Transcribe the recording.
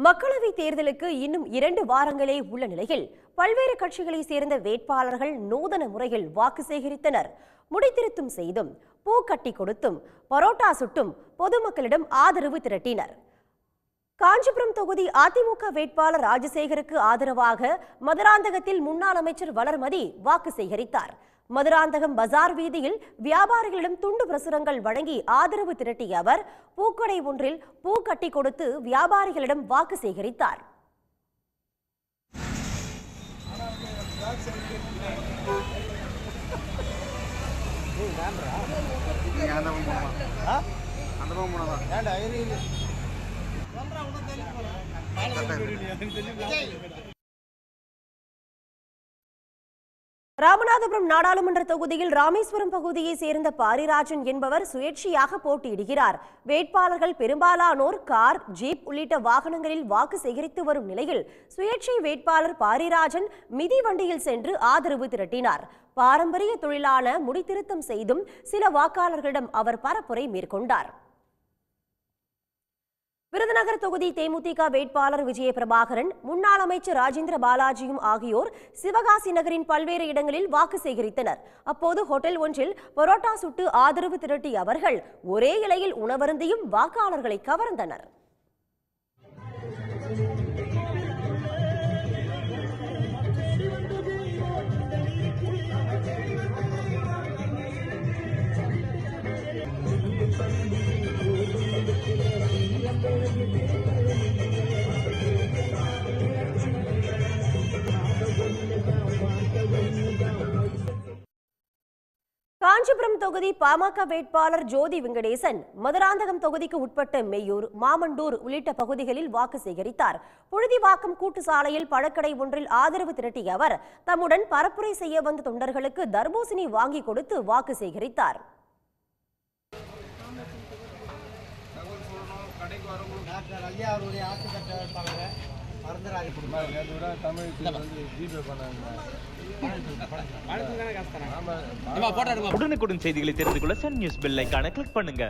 மக்களவை தேர்தலுக்கு இன்னும் 2 வாரங்களே உள்ள நிலையில் பல்வேறு கட்சிகளை சேர்ந்த வேட்பாளர்கள் நூதன முறையில் வாக்கு சேகரித்தனர். முடித்திருத்தும் செய்தும், பூ கட்டி கொடுத்தும், பரோட்டா சுட்டும் பொதுமக்களிடம் ஆதரவு திரட்டினர். காஞ்சிபுரம் தொகுதி அதிமுக வேட்பாளர் ராஜசேகருக்கு ஆதரவாக மதுராந்தகத்தில் முன்னாள் அமைச்சர் வளர்மதி வாக்கு சேகரித்தார். மதுராந்தகம் பஜார் வீதியில் வியாபாரிகளிடம் துண்டு பிரசுரங்கள் வழங்கி ஆதரவு திரட்டிய அவர் பூக்கடை ஒன்றில் பூ கட்டி கொடுத்து வியாபாரிகளிடம் வாக்கு சேகரித்தார். ராமநாதபுரம் நாடாளுமன்ற தொகுதியில் ராமேஸ்வரம் பகுதியை சேர்ந்த பாரிராஜன் என்பவர் சுயேட்சையாக போட்டியிடுகிறார். வேட்பாளர்கள் பெரும்பாலானோர் கார், ஜீப் உள்ளிட்ட வாகனங்களில் வாக்கு சேகரித்து வரும் நிலையில் சுயேட்சை வேட்பாளர் பாரிராஜன் மிதிவண்டியில் சென்று ஆதரவு திரட்டினார். பாரம்பரிய தொழிலான முடித்திருத்தம் செய்தும் சில வாக்காளர்களிடம் அவர் பரப்புரை மேற்கொண்டார். விருதுநகர் தொகுதி தேமுதிக வேட்பாளர் விஜய பிரபாகரன், முன்னாள் அமைச்சர் ராஜேந்திர பாலாஜியும் ஆகியோர் சிவகாசி நகரின் பல்வேறு இடங்களில் வாக்கு சேகரித்தனர். அப்போது ஹோட்டல் ஒன்றில் பரோட்டா சுட்டு ஆதரவு திரட்டிய அவர்கள் ஒரே இலையில் உணவருந்தியும் வாக்காளர்களை கவர்ந்தனர். காஞ்சிபுரம் தொகுதி பாமக வேட்பாளர் ஜோதி வெங்கடேசன் மதுராந்தகம் தொகுதிக்கு உட்பட்ட மெய்யூர், மாமண்டூர் உள்ளிட்ட பகுதிகளில் வாக்கு சேகரித்தார். புழுதிவாக்கம் கூட்டு சாலையில் பழக்கடை ஒன்றில் ஆதரவு திரட்டிய அவர் தம்முடன் பரப்புரை செய்ய வந்த தொண்டர்களுக்கு தர்பூசணி வாங்கி கொடுத்து வாக்கு சேகரித்தார். உடனுக்குடன் செய்திகளை தெரிந்து கொள்ள சன் நியூஸ் பெல் ஐகானை கிளிக் பண்ணுங்க.